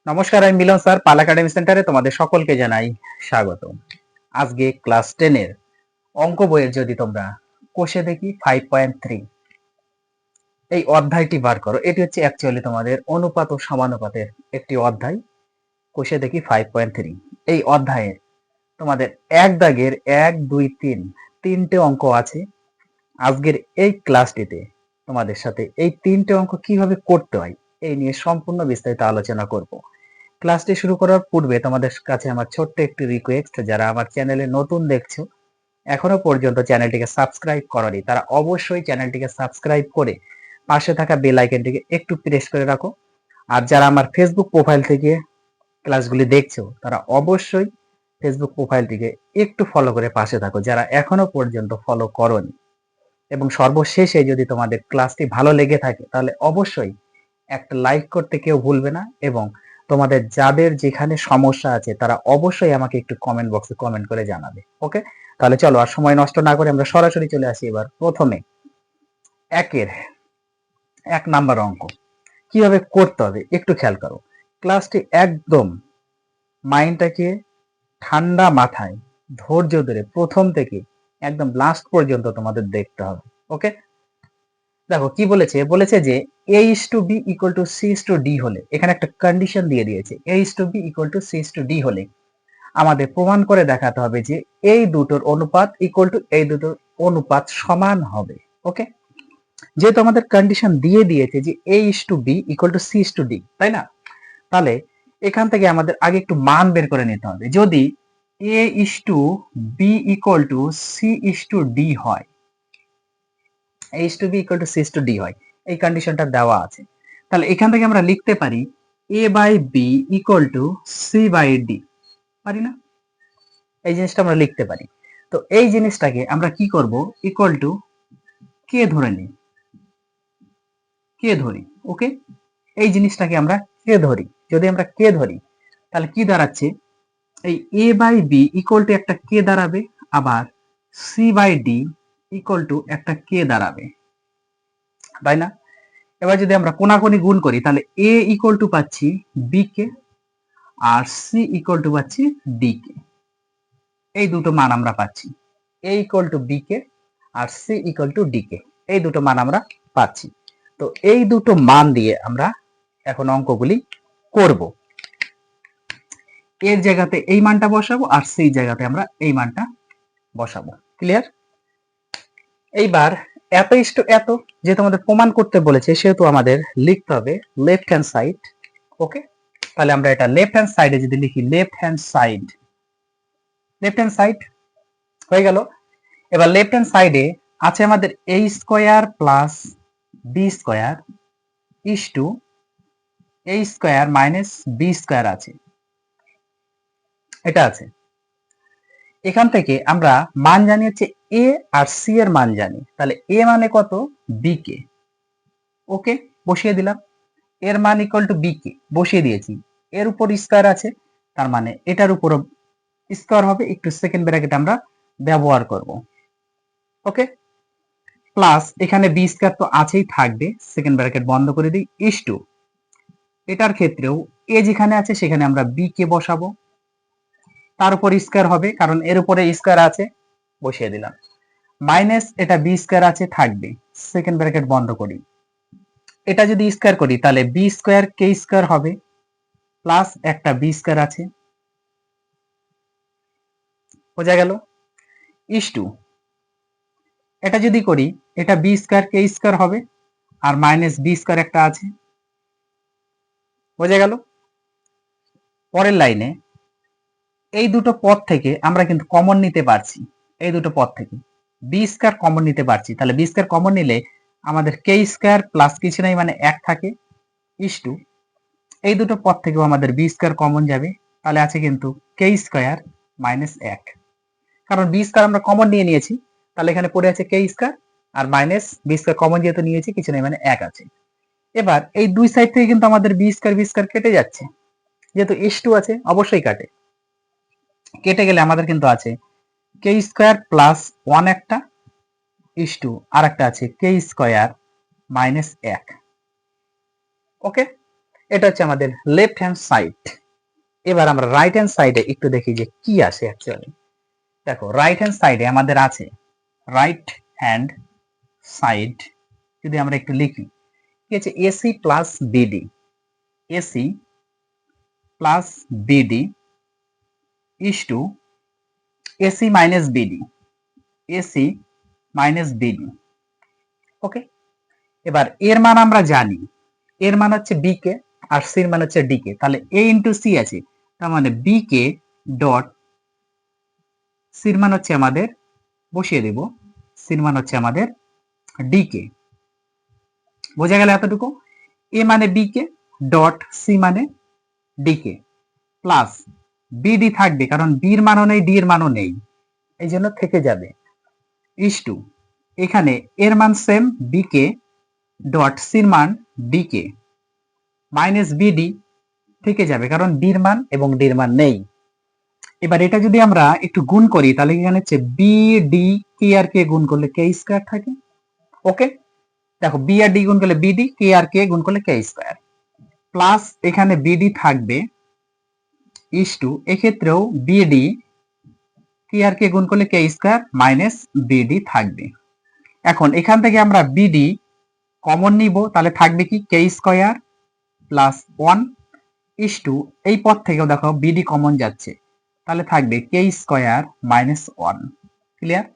নমস্কার, আমি মিলন স্যার, পাল একাডেমি সেন্টারে তোমাদের সকলকে জানাই স্বাগত। আজকে ক্লাস 10 এর অঙ্ক বইয়ের যদি তোমরা কোষে দেখি 5.3 এই অধ্যায়টি বার করো। এটি হচ্ছে অ্যাকচুয়ালি তোমাদের অনুপাত ও সমানুপাতের একটি অধ্যায়। কোষে দেখি 5.3 এই অধ্যায়ের তোমাদের এক দাগের 1 2 3 তিনটে অঙ্ক আছে। আজকের এই ক্লাসটিতে তোমাদের সাথে এই তিনটে অঙ্ক কিভাবে করতে হয় এই নিয়ে সম্পূর্ণ বিস্তারিত আলোচনা করব। ক্লাসটি শুরু করার পূর্বে তোমাদের কাছে আমার ছোট্ট একটি রিকোয়েস্ট, যারা আমার চ্যানেলে নতুন দেখছো, এখনো পর্যন্ত চ্যানেলটিকে সাবস্ক্রাইব করনি, তারা অবশ্যই চ্যানেলটিকে সাবস্ক্রাইব করে পাশে থাকা বেল আইকনটিকে একটু প্রেস করে রাখো। আর যারা আমার ফেসবুক প্রোফাইল থেকে ক্লাসগুলি দেখছো, তারা অবশ্যই ফেসবুক প্রোফাইলটিকে একটু ফলো করে পাশে থাকো, যারা এখনো পর্যন্ত ফলো করনি। এবং সর্বশেষে যদি তোমাদের ক্লাসটি ভালো লেগে থাকে তাহলে অবশ্যই একটা লাইক করতে কেউ ভুলবে না, এবং তোমাদের যাদের যেখানে সমস্যা আছে তারা অবশ্যই আমাকে একটু কমেন্ট বক্সে কমেন্ট করে জানাবে। ওকে, তাহলে চলো আর সময় নষ্ট না করে আমরা সরাসরি চলে আসি এবার প্রথমে একের 1 নাম্বার অঙ্ক কিভাবে করতে হবে একটু খেয়াল করো। ক্লাসটি একদম মাইন্ডটাকে ঠান্ডা মাথায় ধৈর্য ধরে প্রথম থেকে একদম লাস্ট পর্যন্ত তোমাদের দেখতে হবে। ওকে, দেখো কি বলেছে, বলেছে যে a is to b equal to c is to d হলে, এখানে একটা কন্ডিশন দিয়ে দিয়েছে, a is to b equal to c is to d হলে আমাদের প্রমাণ করে দেখাতে হবে যে এই দুটোর অনুপাত ইকুয়াল টু এই দুটোর অনুপাত সমান হবে। ওকে, যেহেতু আমাদের কন্ডিশন দিয়ে দিয়েছে যে a is to b equal to c is to d, তাই না? তাহলে এখান থেকে আমাদের আগে একটু মান বের করে নিতে হবে। যদি a is to b equal to c is to d হয়, a is to b equal to c is to d হয়, এই কন্ডিশনটা দেওয়া আছে, তাহলে এখান থেকে আমরা লিখতে পারি a by b equal to c by d, পারি না? এই জিনিসটা আমরা লিখতে পারি। তো এই জিনিসটাকে আমরা কি করব, ইকুয়াল টু কে ধরে নিই, কে ধরি। ওকে, এই জিনিসটাকে আমরা কে ধরি। যদি আমরা কে ধরি তাহলে কি দাঁড়াচ্ছে, এই a by b equal to একটা কে দাঁড়াবে, আবার c by d equal to একটা কে দাঁড়াবে, তাই না? এবার যদি আমরা কোনাকুনি গুণ করি তাহলে a ইকুয়াল টু পাচ্ছি b কে, আর c ইকুয়াল টু পাচ্ছি d কে। এই দুটো মান আমরা পাচ্ছি, a ইকুয়াল টু b কে আর c ইকুয়াল টু d কে, এই দুটো মান আমরা পাচ্ছি। তো এই দুটো মান দিয়ে আমরা এখন অঙ্কগুলি করব। এর জায়গাতে এই মানটা বসাবো আর সেই জায়গাতে আমরা এই মানটা বসাবো। ক্লিয়ার? এইবার এত ইস্টু এত যেহেতু আমাদের প্রমাণ করতে বলেছে, সেহেতু আমাদের লিখতে হবে লেফট হ্যান্ড সাইড। ওকে, তাহলে আমরা এটা লেফট হ্যান্ড সাইডে যদি লিখি, left hand side, left hand side হয়ে গেল। এবার লেফট হ্যান্ড সাইডে আছে আমাদের a square plus b square is to a square minus b square আছে, এটা আছে। এখান থেকে আমরা মান জানি হচ্ছে a আর c এর মান জানি, তাহলে a মানে কত, b কে। ওকে, বসিয়ে দিলাম, এর মান ইকুয়াল টু b কে বসিয়ে দিয়েছি, এর উপর স্কয়ার আছে, তার মানে এটার উপর স্কয়ার হবে, একটু সেকেন্ড ব্র্যাকেট আমরা ব্যবহার করব। ওকে, প্লাস এখানে বি স্কয়ার তো আছেই, থাকবে, সেকেন্ড ব্র্যাকেট বন্ধ করে দিই, ইস টু এটার ক্ষেত্রেও এ যেখানে আছে সেখানে আমরা বি কে বসাবো, তার উপর স্কয়ার হবে কারণ এর উপরে স্কয়ার আছে, বসিয়ে দিলাম, মাইনাস এটা বি স্কয়ার আছে, থাকবে, সেকেন্ড ব্র্যাকেট বন্ধ করি। এটা যদি স্কয়ার করি তাহলে বি স্কয়ার কে স্কয়ার হবে, প্লাস একটা বি স্কয়ার আছে, বোঝা গেল? ইস টু এটা যদি করি, এটা বি স্কয়ার কে স্কয়ার হবে, আর মাইনাস বি স্কয়ার একটা আছে, বোঝা গেল? পরের লাইনে এই দুটো পদ থেকে আমরা কিন্তু কমন নিতে পারছি, এই দুটো পদ থেকে বি স্কয়ার কমন নিতে পারছি, তাহলে বি স্কয়ার কমন নিলে আমাদের কে স্কয়ার প্লাস কিছু নাই মানে এক থাকে, ইস টু এই দুটো পদ থেকেও আমাদের বি স্কয়ার কমন যাবে, তাহলে আছে কিন্তু কে স্কয়ার মাইনাস এক, কারণ বি স্কয়ার আমরা কমন নিয়ে নিয়েছি, তাহলে এখানে পড়ে আছে কে স্কয়ার আর মাইনাস বি স্কয়ার কমন যেহেতু নিয়েছি কিছু নাই মানে এক আছে। এবার এই দুই সাইড থেকে কিন্তু আমাদের বি স্কয়ার কেটে যাচ্ছে, যেহেতু ইস টু আছে অবশ্যই কাটে, কেটে গেলে আমাদের কিন্তু আছে কে স্কয়ার প্লাস ওয়ান একটা, ইস টু আর একটা আছে কে স্কয়ার মাইনাস এক। ওকে, এটা হচ্ছে আমাদের লেফট হ্যান্ড সাইড। এবার আমরা রাইট হ্যান্ড সাইডে একটু দেখি যে কি আসে অ্যাকচুয়ালি। দেখো রাইট হ্যান্ড সাইডে আমাদের আছে রাইট হ্যান্ড সাইড যদি আমরা একটু লিখি কি আছে AC plus BD, AC plus BD is to AC minus BD, AC minus BD. Okay, এবার এর মান আমরা জানি, এর মান হচ্ছে বি কে আর সির মান হচ্ছে ডি কে, তাহলে এ ইন্টু সি আছে, তার মানে বি কে ডট সির মান হচ্ছে আমাদের, বসিয়ে দেব, সির মান হচ্ছে আমাদের ডি কে। বোঝা গেল এতটুকু? এ মানে বি কে ডট সি মানে ডি কে প্লাস বিডি থাকবে, কারণ বির মানও নেই ডি এর মানও নেই, এই জন্য থেকে যাবে, ইস টু এখানে এর মান সেম বি কে ডট সির মান ডি কে মাইনাস বিডি থেকে যাবে, কারণ বির মান এবং ডির মান নেই। এবার এটা যদি আমরা একটু গুণ করি তাহলে এখানে হচ্ছে বি ডি কে আর কে গুণ করলে কে স্কয়ার থাকে। ওকে, দেখো বি আর ডি গুণ করলে বিডি, কে আর কে গুণ করলে কে স্কয়ার, প্লাস এখানে বিডি থাকবে ইস টু এক্ষেত্রেও বিডি কে আর কে গুণ করলে কে স্কয়ার মাইনাস বিডি থাকবে। এখন এখান থেকে আমরা বিডি কমন নিব, তাহলে থাকবে কি K square plus one is to এই পদ থেকেও দেখো বিডি কমন যাচ্ছে, তাহলে থাকবে K square minus one. Clear?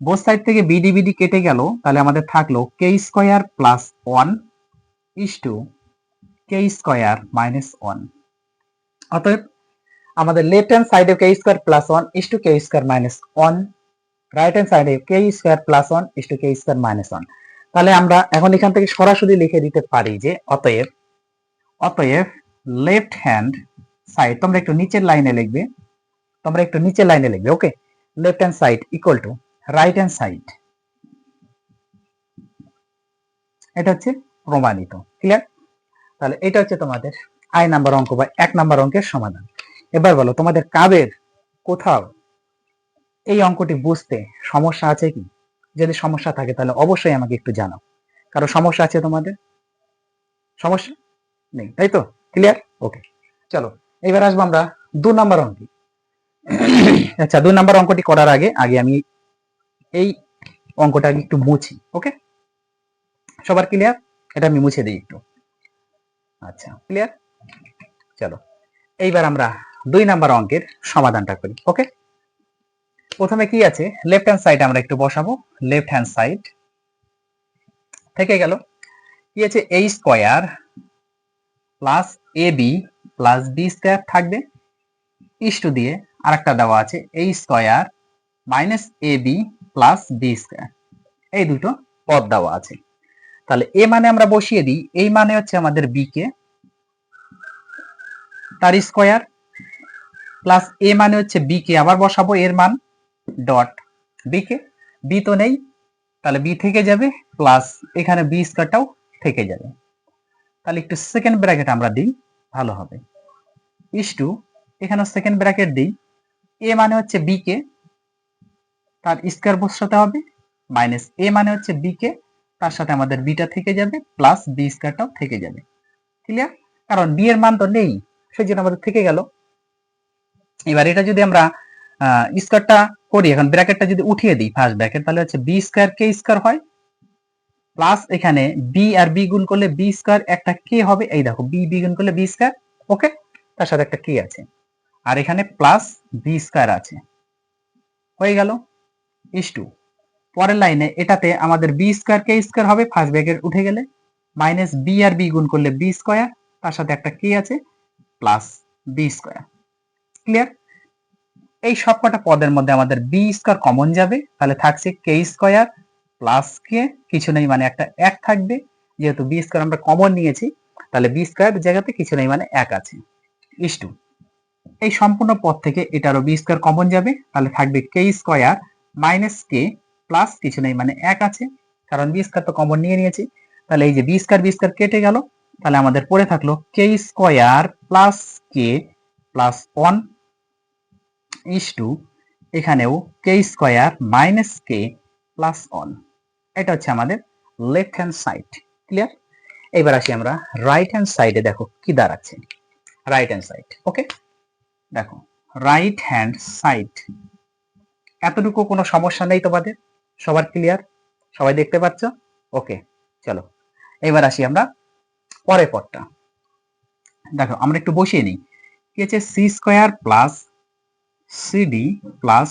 Both side থেকে বিডি বিডি কেটে গেল, তাহলে আমাদের থাকলো K square plus one is to K square minus one. অতএব আমাদের লেফট হ্যান্ড সাইডে K square plus one is to K square minus one, right hand সাইডে K square plus one is to K square minus one. তাহলে আমরা এখন এখান থেকে সরাসরি লিখে দিতে পারি যে অতএব, অতএব লেফট হ্যান্ড সাইড, তোমরা একটু নিচের লাইনে লিখবে, তোমরা একটু নিচের লাইনে লিখবে। Okay, left hand side equal to right hand side, এটা হচ্ছে প্রমাণিত। ক্লিয়ার? তাহলে এটা হচ্ছে তোমাদের আই নাম্বার অঙ্ক বা 1 নাম্বার অঙ্কের সমাধান। এবার বলো তোমাদের কাদের কোথাও এই অঙ্কটি বুঝতে সমস্যা আছে কি? যদি সমস্যা থাকে তাহলে অবশ্যই আমাকে একটু জানাও। কারো সমস্যা আছে তোমাদের? সমস্যা নেই, তাই তো? ক্লিয়ার? ওকে, চলো এবার আসবো আমরা 2 নাম্বার অঙ্কে। আচ্ছা, 2 নাম্বার অঙ্কটি করার আগে আমি এই অঙ্কটা একটু মুছি। ওকে, সবার ক্লিয়ার? এটা আমি মুছে দিই একটু। আচ্ছা, ক্লিয়ার? চলো এইবার আমরা 2 নাম্বার অঙ্কের সমাধানটা করি। ওকে, প্রথমে কি আছে, লেফট হ্যান্ড সাইড আমরা একটু বসাবো। লেফট হ্যান্ড সাইড থেকে গেল কি আছে, a square plus A B plus B square থাকবে, ইস্টু দিয়ে আরেকটা দেওয়া আছে a square minus A B plus B square, এই দুটো পদ দেওয়া আছে। তাহলে এ মানে আমরা বসিয়ে দিই, এই মানে হচ্ছে আমাদের বি কে, তার স্কয়ার প্লাস এ মানে হচ্ছে বি কে, আবার বসাবো এর মান ডট বি কে, বি তো নেই তাহলে বি থেকে যাবে, প্লাস এখানে বি স্কয়ারটাও থেকে যাবে। তাহলে একটু সেকেন্ড ব্র্যাকেট আমরা দিই, ভালো হবে, ইস টু এখানে সেকেন্ড ব্র্যাকেট দিই, এ মানে হচ্ছে বি কে, তার স্কয়ার বসাতে হবে, মাইনাস এ মানে হচ্ছে বি কে, তার সাথে আমাদের বিটা থেকে যাবে, প্লাস বি স্কয়ারটাও থেকে যাবে। ক্লিয়ার? কারণ বি এর মান তো নেই, সেই জন্য আমাদের থেকে গেল। এবার এটা যদি আমরা স্কয়ারটা করি, এখন ব্র্যাকেটটা যদি উঠিয়ে দিই ফার্স্ট ব্র্যাকেট, তাহলে হচ্ছে বি স্কয়ার কে স্কয়ার হয়, প্লাস এখানে বি আর বি গুণ করলে বি স্কয়ার একটা কে হবে, এই দেখো বি বি গুণ করলে বি স্কয়ার। ওকে, তার সাথে একটা কে আছে, আর এখানে প্লাস বি স্কয়ার আছে, হয়ে গেল ইস টু পরের লাইনে এটাতে আমাদের বি স্কয়ার কে স্কয়ার হবে, ফার্স্ট ব্র্যাকেট উঠে গেলে, মাইনাস বি আর বি গুণ করলে বি স্কয়ার, তার সাথে একটা কে আছে, প্লাস বি স্কয়ার। ক্লিয়ার? এই সবকটা পদের মধ্যে আমাদের বি স্কয়ার কমন যাবে, তাহলে থাকছে কে স্কয়ার প্লাস কে, কিছু নেই মানে একটা এক থাকবে, যেহেতু বি স্কয়ার আমরা কমন নিয়েছি তাহলে বি স্কয়ার জায়গাতে কিছু নেই মানে এক আছে, ইস টু এই সম্পূর্ণ পদ থেকে এটারও বি স্কয়ার কমন যাবে, তাহলে থাকবে K square minus K plus কিছু নেই মানে এক আছে, কারণ বি স্কয়ার তো কমন নিয়ে নিয়েছি, তাহলে এই যে বি স্কয়ার কেটে গেল, তাহলে আমাদের পড়ে থাকলো K square plus K plus one is to এখানেও K square minus K plus one. এটা হচ্ছে আমাদের লেফট হ্যান্ড সাইড। ক্লিয়ার? এবার আসি আমরা রাইট হ্যান্ড সাইডে, দেখো কি দাঁড়াচ্ছে রাইট হ্যান্ড সাইড। ওকে, দেখো রাইট হ্যান্ড সাইড, এতটুকু কোনো সমস্যা নেই তোমাদের, সবার ক্লিয়ার, সবাই দেখতে পাচ্ছ? ওকে, চলো এবার আসি আমরা পরের পদটা। দেখো আমরা একটু বসিয়ে নিই, কি হচ্ছে C square plus CD plus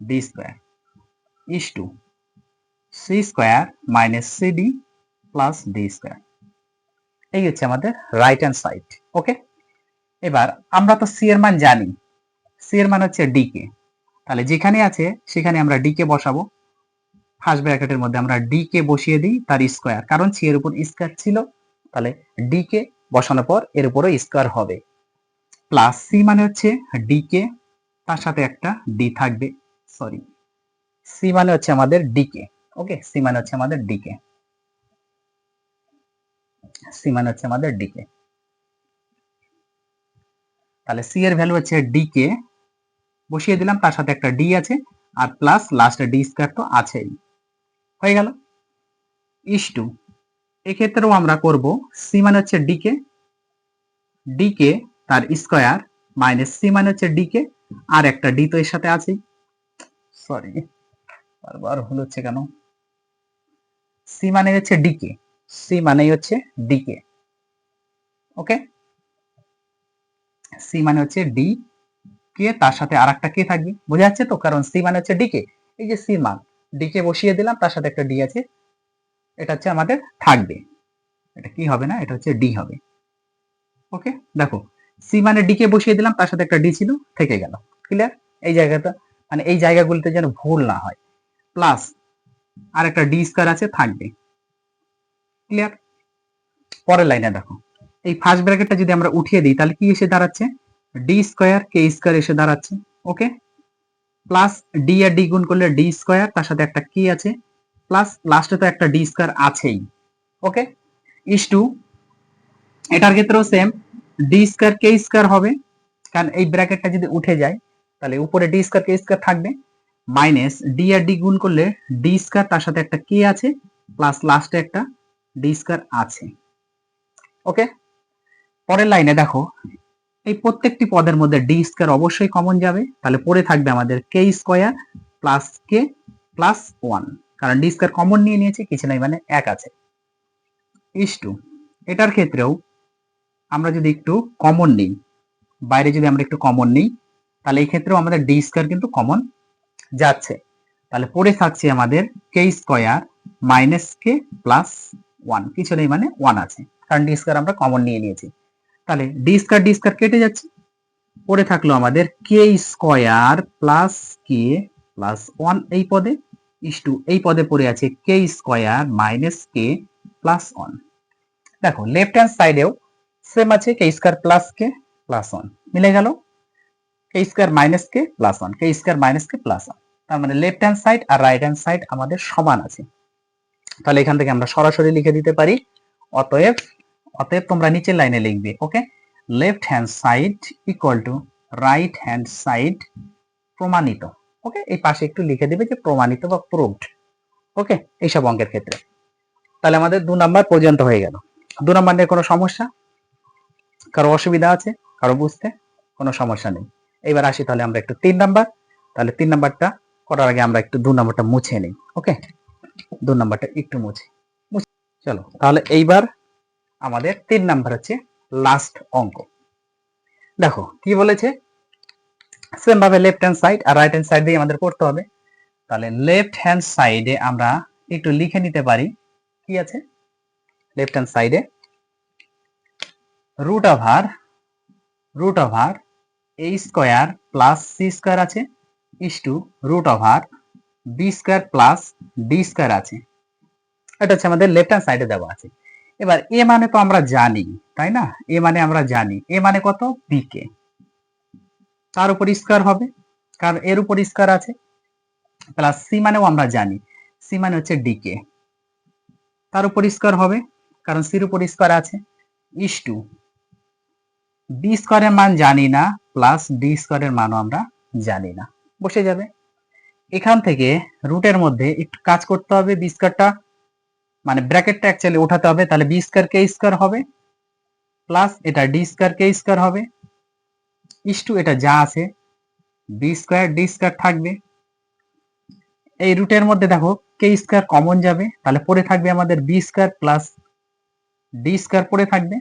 D square is to C square minus CD plus D square. এই হচ্ছে আমাদের রাইট হ্যান্ড সাইড। ওকে, এবার আমরা তো সি এর মান জানি, সি এর মান হচ্ছে ডি কে, তাহলে যেখানে আছে সেখানে আমরা ডি কে বসাবো। ফার্স্ট ব্র্যাকেটের মধ্যে আমরা ডি কে বসিয়ে দিই তার স্কোয়ার, কারণ সি এর উপর স্কোয়ার ছিল, তাহলে ডি কে বসানোর পর এর উপরও স্কোয়ার হবে, প্লাস সি মানে হচ্ছে ডি কে, তার সাথে একটা ডি থাকবে, সরি সি মানে হচ্ছে আমাদের ডি কে। ওকে, সি মানে হচ্ছে আমাদের ডি কে, সি মানে হচ্ছে আমাদের ডি কে, তাহলে সি এর ভ্যালু হচ্ছে ডি কে বসিয়ে দিলাম, তার সাথে একটা ডি আছে, আর প্লাস লাস্টে ডি স্কোয়ার তো আছেই, হয়ে গেল। ইস টু, এক্ষেত্রেও আমরা করব সি মানে হচ্ছে ডি কে তার স্কোয়ার মাইনাস সি মানে হচ্ছে ডি কে, আর একটা ডি তো এর সাথে আছেই, সরি বারবার ভুল হচ্ছে কেন, সি মানে হচ্ছে ডি কে, সি মানে হচ্ছে ডি কে। ওকে, সি মানে হচ্ছে ডি কে, তার সাথে আর একটা কে থাকবে, বোঝা যাচ্ছে তো, কারণ সি মানে হচ্ছে ডি কে, এই যে সি মান ডি কে বসিয়ে দিলাম, তার সাথে একটা ডি আছে, এটা হচ্ছে আমাদের থাকবে, এটা কি হবে না, এটা হচ্ছে ডি হবে। ওকে, দেখো সি মানে ডি কে বসিয়ে দিলাম, তার সাথে একটা ডি ছিল, থেকে গেল, ক্লিয়ার। এই জায়গাটা মানে এই জায়গাগুলোতে যেন ভুল না হয়, প্লাস আর একটা ডি স্কয়ার আছে থাকবে, ক্লিয়ার। পরের লাইনে দেখো, এই ফার্স্ট ব্র্যাকেটটা যদি আমরা উঠিয়ে দিই তাহলে কি এসে দাঁড়াচ্ছে, ডি স্কয়ার কে স্কয়ার এসে দাঁড়াচ্ছে। ওকে, প্লাস ডি আর ডি গুণ করলে ডি স্কয়ার, তার সাথে একটা কি আছে, প্লাস লাস্টে তো একটা ডি স্কয়ার আছেই। ওকে, ইস টু, এটার ক্ষেত্রেও সেম, ডি স্কয়ার কে স্কয়ার হবে, কারণ এই ব্র্যাকেটটা যদি উঠে যায় তাহলে উপরে ডি স্কয়ার কে স্কয়ার থাকবে, মাইনাস ডি আর ডি গুণ করলে ডি স্কয়ার, তার সাথে একটা কে আছে, প্লাস লাস্টে একটা ডি স্কয়ার আছে। ওকে, পরের লাইনে দেখো, এই প্রত্যেকটি পদের মধ্যে ডি স্কয়ার অবশ্যই কমন যাবে, তাহলে পরে থাকবে আমাদের কে square plus K plus one, কারণ ডি স্কয়ার কমন নিয়ে নিয়েছি, কিছু নাই মানে এক আছে। ইস টু, এটার ক্ষেত্রেও আমরা যদি একটু কমন নিই, বাইরে যদি আমরা একটু কমন নিই, তাহলে এই ক্ষেত্রেও আমাদের ডি স্কয়ার কিন্তু কমন যাচ্ছে, তাহলে পড়ে থাকছে আমাদের কে square minus K plus one, কিছু নেই মানে ওয়ান আছে, কারণ ডি স্কয়ার আমরা কমন নিয়ে নিয়েছি, তাহলে ডি স্কয়ার কেটে যাচ্ছে, পড়ে থাকলো আমাদের কে square plus K plus one এই পদে, ইস টু এই পদে পড়ে আছে কে square minus K plus one. দেখো লেফট হ্যান্ড সাইডেও সেম আছে, কে square plus K plus one, মিলে গেল, কে square minus K plus one, কে square minus K plus one, তার মানে লেফট হ্যান্ড সাইড আর রাইট হ্যান্ড সাইড আমাদের সমান আছে, তাহলে এখান থেকে আমরা সরাসরি লিখে দিতে পারি, অতএব অতএব তোমরা নিচের লাইনে লিখবে, okay, left hand side equal to right hand side প্রমাণিত। ওকে, এই পাশে একটু লিখে দিবে যে প্রমাণিত বা প্রুভড। ওকে, এইসব অঙ্কের ক্ষেত্রে, তাহলে আমাদের 2 নাম্বার পর্যন্ত হয়ে গেল। 2 নাম্বার নিয়ে কোনো সমস্যা, কারো অসুবিধা আছে, কারো বুঝতে কোনো সমস্যা নেই। এবার আসি তাহলে আমরা একটু 3 নাম্বার, তাহলে 3 নাম্বারটা করার আগে আমরা একটু 2 নাম্বারটা মুছে নিই। ওকে, 2 নাম্বারটা একটু মুছে, চলো তাহলে এইবার আমাদের 3 নাম্বার হচ্ছে লাস্ট অঙ্ক। দেখো কি বলেছে, সেম ভাবে লেফট হ্যান্ড সাইড আর রাইট হ্যান্ড সাইড দিয়ে আমাদের করতে হবে, তাহলে লেফট হ্যান্ড সাইডে আমরা একটু লিখে নিতে পারি, কি আছে লেফট হ্যান্ড সাইডে, root over A square plus C square আছে, is to root over B square plus D square আছে, এটা হচ্ছে আমাদের লেফট হ্যান্ড সাইডে দেওয়া আছে। এবার এ মানে তো আমরা জানি, তাই না, এ মানে আমরা জানি, এ মানে কত বি কে, তার উপর স্কয়ার হবে কারণ এর উপর স্কয়ার আছে, প্লাস সি মানেও আমরা জানি, সি মানে হচ্ছে ডি কে, তার উপর স্কয়ার হবে কারণ সির উপর স্কয়ার আছে, ইস টু বি স্কয়ারের মান জানি না, প্লাস ডি স্কয়ারের মানও আমরা জানি না, বসে যাবে। এখান থেকে রুটের মধ্যে একটু কাজ করতে হবে, বি স্কয়ারটা মানে ব্র্যাকেটটা অ্যাকচুয়ালি উঠাতে হবে, তাহলে বি স্কয়ার কে স্কয়ার হবে প্লাস এটা ডি স্কয়ার কে স্কয়ার হবে ইস টু এটা যা আছে বি স্কয়ার ডি স্কয়ার থাকবে। এই রুটের মধ্যে দেখো কে স্কয়ার কমন যাবে, তাহলে পড়ে থাকবে আমাদের B square plus D square পড়ে থাকবে।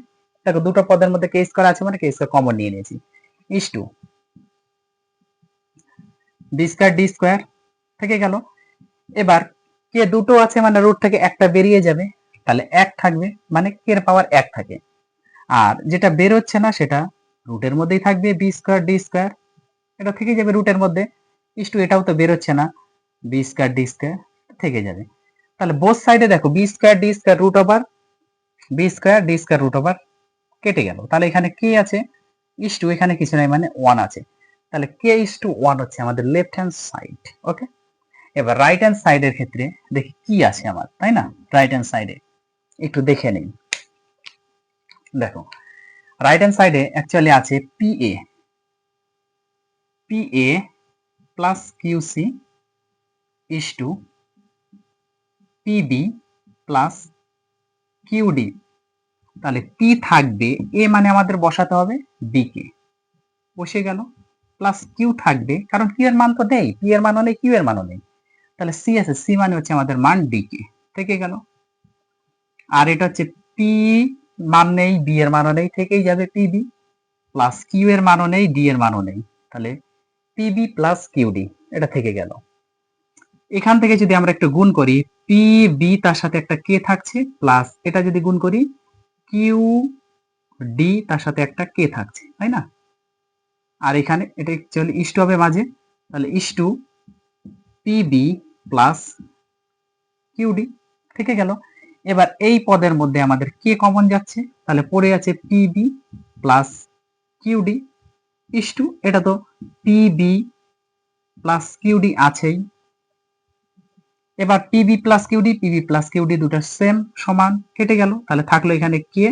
দেখো দুটো পদের মধ্যে কে স্কয়ার আছে মানে কে স্কয়ার কমন নিয়ে নিয়েছি is to B square D square থেকে গেল। এবার কে দুটো আছে মানে রুট থেকে একটা বেরিয়ে যাবে, তাহলে এক থাকবে মানে কে এর পাওয়ার এক থাকে। আর যেটা বের হচ্ছে না সেটা রুটের মধ্যেই থাকবে বি স্কয়ার ডি স্কয়ার, এটা থেকে যাবে রুটের মধ্যে ইস টু এটাও তো বের হচ্ছে না বি স্কয়ার ডি স্কয়ার থেকে যাবে। তাহলে বোথ সাইডে দেখো B square D square root over B square D square root over কেটে গেল। তাহলে এখানে কে আছে ইস টু এখানে কিছু নাই মানে ওয়ান আছে, তাহলে কে ইস টু ওয়ান হচ্ছে আমাদের লেফট হ্যান্ড সাইড। ওকে, এবার রাইট হ্যান্ড সাইডের ক্ষেত্রে দেখি কি আছে আমার, তাই না? রাইট হ্যান্ড সাইডে একটু দেখে নেই। দেখো রাইট হ্যান্ড সাইডে অ্যাকচুয়ালি আছে PA PA plus QC is to PB plus QD. তাহলে পি থাকবে, এ মানে আমাদের বসাতে হবে বি কে, বসে গেল, প্লাস কিউ থাকবে কারণ কিউ এর মান তো নেই, পি এর মানও নেই কিউ এর মানও নেই, তাহলে সি আছে, সি মানে হচ্ছে আমাদের মান ডি কে থেকে গেল। আর এটা হচ্ছে পি মান নেই বি এর মানও নেই থেকেই যাবে পিবি প্লাস কিউ এর মানও নেই ডি এর মানও নেই, তাহলে পিবি প্লাস কিউডি এটা থেকে গেল। এখান থেকে যদি আমরা একটু গুণ করি পি বি তার সাথে একটা কে থাকছে প্লাস এটা যদি গুণ করি কিউ ডি তার সাথে একটা কে থাকছে, তাই না? আর এখানে এটা অ্যাকচুয়ালি ইস টু হবে মাঝে, তাহলে is to PB plus QD থেকে গেল। এবার এই পদের মধ্যে আমাদের কে কমন যাচ্ছে, তাহলে পড়ে আছে PB plus QD is to এটা তো পিবি প্লাস কিউডি আছেই। এবার পিবি প্লাস কিউডি দুটো সেম সমান কেটে গেল, তাহলে থাকলো এখানে কে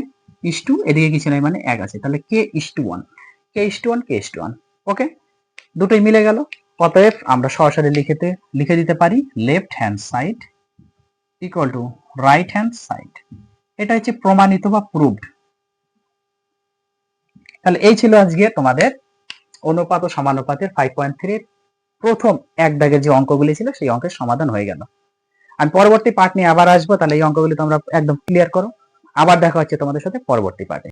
ইস টু এদিকে কিছু নাই মানে এক আছে, তাহলে কে is to one K is to one K is to one. ওকে, দুটোই মিলে গেল। অতএব আমরা সরাসরি লিখে দিতে পারি left hand side equal to right hand side. এটা হচ্ছে প্রমাণিত বা প্রুভড। তাহলে এই ছিল আজকে তোমাদের অনুপাত ও সমানুপাতের 5.3 প্রথম এক দাগের যে অঙ্কগুলি ছিল সেই অঙ্কের সমাধান হয়ে গেল। আমি পরবর্তী পার্ট নিয়ে আবার আসবো, তাহলে এই অঙ্কগুলি তোমরা একদম ক্লিয়ার করো। আবার দেখা হচ্ছে তোমাদের সাথে পরবর্তী পার্টে।